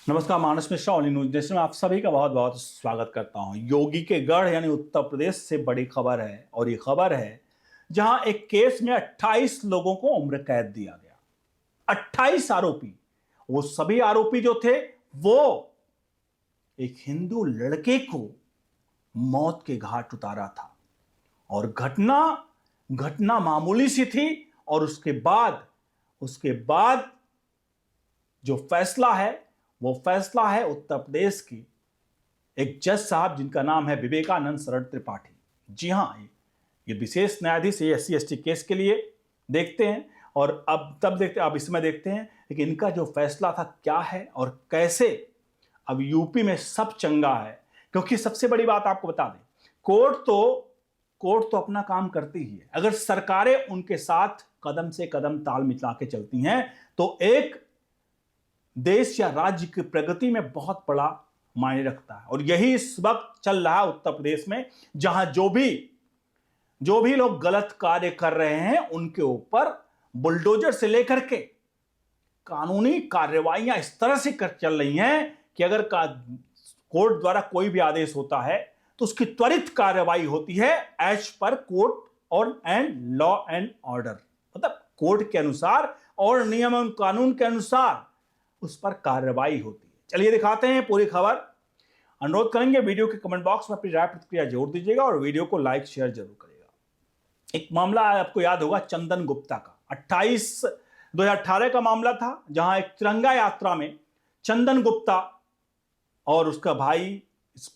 नमस्कार, मानस Mishra only news nation में आप सभी का बहुत बहुत स्वागत करता हूं। योगी के गढ़ यानी उत्तर प्रदेश से बड़ी खबर है और ये खबर है जहां एक केस में 28 लोगों को उम्र कैद दिया गया। 28 आरोपी, वो सभी आरोपी जो थे वो एक हिंदू लड़के को मौत के घाट उतारा था और घटना मामूली सी थी। और उसके बाद जो फैसला है वो फैसला है उत्तर प्रदेश की एक जज साहब जिनका नाम है विवेकानंद शरद त्रिपाठी। जी हां, ये विशेष न्यायाधीश SC/ST केस के लिए देखते हैं और अब इसमें देखते हैं कि इनका जो फैसला था क्या है और कैसे अब यूपी में सब चंगा है। क्योंकि सबसे बड़ी बात आपको बता दें, कोर्ट तो अपना काम करती ही है। अगर सरकारें उनके साथ कदम से कदम ताल मिला के चलती हैं तो एक देश या राज्य की प्रगति में बहुत बड़ा मायने रखता है। और यही इस वक्त चल रहा है उत्तर प्रदेश में, जहां जो भी लोग गलत कार्य कर रहे हैं उनके ऊपर बुलडोजर से लेकर के कानूनी कार्रवाइयां इस तरह से चल रही हैं कि अगर कोर्ट द्वारा कोई भी आदेश होता है तो उसकी त्वरित कार्रवाई होती है एज पर कोर्ट और लॉ एंड ऑर्डर, मतलब कोर्ट के अनुसार और नियम एवं कानून के अनुसार उस पर कार्रवाई होती है। चलिए दिखाते हैं पूरी खबर। अनुरोध करेंगे वीडियो के कमेंट बॉक्स में अपनी राय प्रतिक्रिया जरूर दीजिएगा और वीडियो को लाइक शेयर जरूर करिएगा। एक मामला आपको याद होगा चंदन गुप्ता का, 2018 का मामला था, जहां एक तिरंगा यात्रा में चंदन गुप्ता और उसका भाई,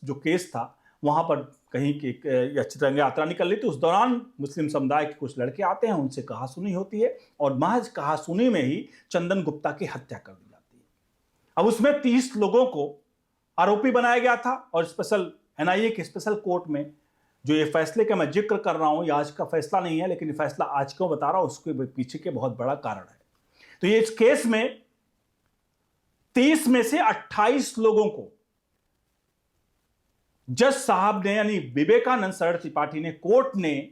जो केस था वहां पर कहीं की तिरंगा यात्रा निकल रही थी। उस दौरान मुस्लिम समुदाय के कुछ लड़के आते हैं, उनसे कहासुनी होती है और महज कहासुनी में ही चंदन गुप्ता की हत्या कर दी जाती है। अब उसमें 30 लोगों को आरोपी बनाया गया था और स्पेशल NIA के स्पेशल कोर्ट में जो ये फैसले का मैं जिक्र कर रहा हूं, ये आज का फैसला नहीं है, लेकिन ये फैसला आज क्यों बता रहा हूं उसके पीछे के बहुत बड़ा कारण है। तो ये इस केस में 30 में से 28 लोगों को जज साहब ने यानी विवेकानंद शरद त्रिपाठी ने, कोर्ट ने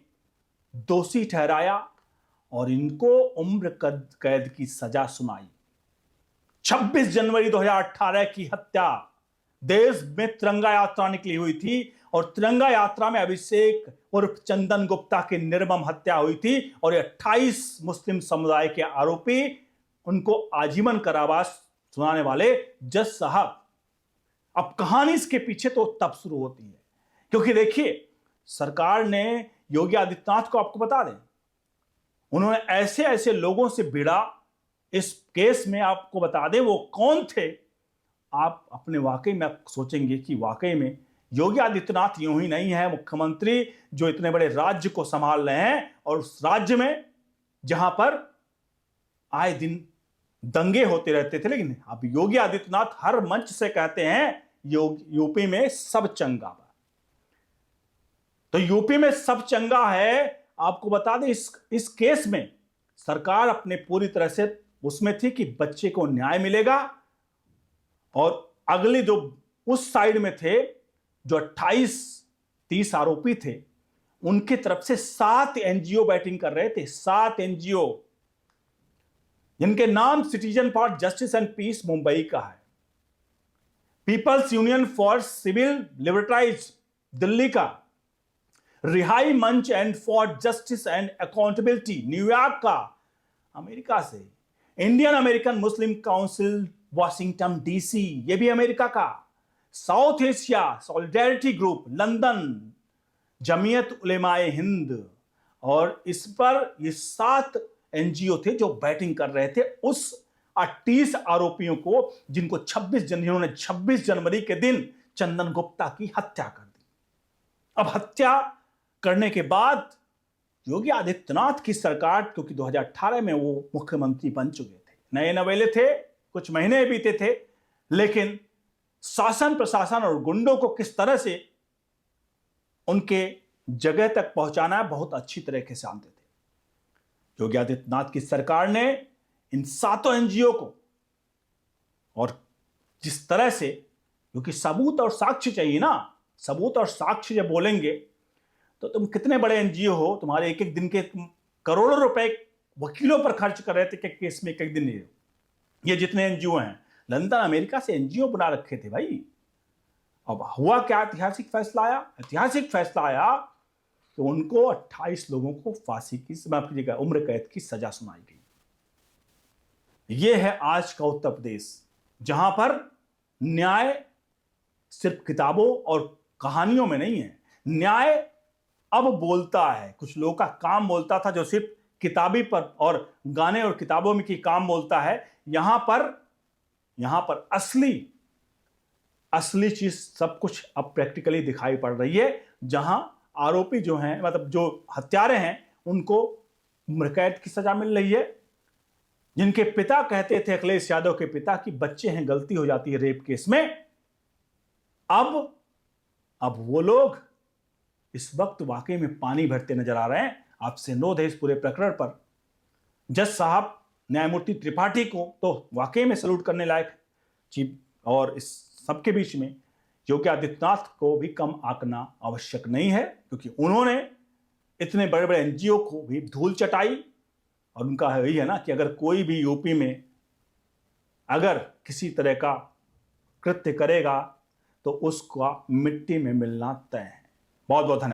दोषी ठहराया और इनको उम्र कैद की सजा सुनाई। 26 जनवरी 2018 की हत्या, देश में तिरंगा यात्रा निकली हुई थी और तिरंगा यात्रा में अभिषेक उर्फ चंदन गुप्ता की निर्मम हत्या हुई थी और 28 मुस्लिम समुदाय के आरोपी, उनको आजीवन कारावास सुनाने वाले जज साहब। अब कहानी इसके पीछे तो तब शुरू होती है क्योंकि देखिए, सरकार ने योगी आदित्यनाथ को, आपको बता दें, उन्होंने ऐसे ऐसे लोगों से भिड़ा इस केस में। आपको बता दें वो कौन थे। आप अपने वाकई में आप सोचेंगे कि वाकई में योगी आदित्यनाथ यूं ही नहीं है मुख्यमंत्री जो इतने बड़े राज्य को संभाल रहे हैं और उस राज्य में जहां पर आए दिन दंगे होते रहते थे। लेकिन अब योगी आदित्यनाथ हर मंच से कहते हैं यूपी में सब चंगा बा। तो यूपी में सब चंगा है। आपको बता दें इस केस में सरकार अपने पूरी तरह से उसमें थी कि बच्चे को न्याय मिलेगा और अगले जो उस साइड में थे, जो 28-30 आरोपी थे, उनकी तरफ से 7 NGO बैटिंग कर रहे थे। 7 NGO जिनके नाम citizen for justice and peace Mumbai का है, people's union for civil liberties Delhi का, Rihai Manch and for justice and accountability New York का, अमेरिका से, Indian American Muslim council Washington DC, ये भी अमेरिका का, South Asia solidarity group London, Jamiat Ulema-e Hind. और इस पर ये 7 NGO थे जो बैटिंग कर रहे थे उस 28 आरोपियों को, जिन्होंने 26 जनवरी के दिन चंदन गुप्ता की हत्या कर दी। अब हत्या करने के बाद योगी आदित्यनाथ की सरकार, क्योंकि 2018 में वो मुख्यमंत्री बन चुके थे, नए नवेले थे, कुछ महीने बीते थे, लेकिन शासन प्रशासन और गुंडों को किस तरह से उनके जगह तक पहुंचाना है बहुत अच्छी तरीके से जानते थे। योगी आदित्यनाथ की सरकार ने इन 7 NGO को, और जिस तरह से, क्योंकि सबूत और साक्ष्य चाहिए ना, सबूत और साक्ष्य जब बोलेंगे तो तुम कितने बड़े NGO हो, तुम्हारे एक एक दिन के करोड़ों रुपए वकीलों पर खर्च कर रहे थे कि केस में एक एक दिन ये जितने NGO हैं, लंदन अमेरिका से एनजीओ बना रखे थे भाई। अब हुआ क्या, ऐतिहासिक फैसला आया कि उनको 28 लोगों को फांसी की, माफ कीजिएगा, उम्र कैद की सजा सुनाई गई। यह है आज का उत्तर प्रदेश, जहां पर न्याय सिर्फ किताबों और कहानियों में नहीं है, न्याय अब बोलता है। कुछ लोगों का काम बोलता था जो सिर्फ किताबी पर और गाने और किताबों में की काम बोलता है, यहां पर असली चीज सब कुछ अब प्रैक्टिकली दिखाई पड़ रही है, जहां आरोपी जो हैं, मतलब जो हत्यारे हैं, उनको उम्र कैद की सजा मिल रही है। जिनके पिता कहते थे, अखिलेश यादव के पिता, कि बच्चे हैं, गलती हो जाती है रेप केस में, अब वो लोग इस वक्त वाकई में पानी भरते नजर आ रहे हैं। आपसे नोट है इस पूरे प्रकरण पर। जज साहब न्यायमूर्ति त्रिपाठी को तो वाकई में सैल्यूट करने लायक चीफ, और इस सबके बीच में योगी आदित्यनाथ को भी कम आंकना आवश्यक नहीं है, क्योंकि उन्होंने इतने बड़े बड़े एनजीओ को भी धूल चटाई। और उनका यही है ना कि अगर कोई भी यूपी में अगर किसी तरह का कृत्य करेगा तो उसका मिट्टी में मिलना तय है। बहुत बहुत धन्यवाद।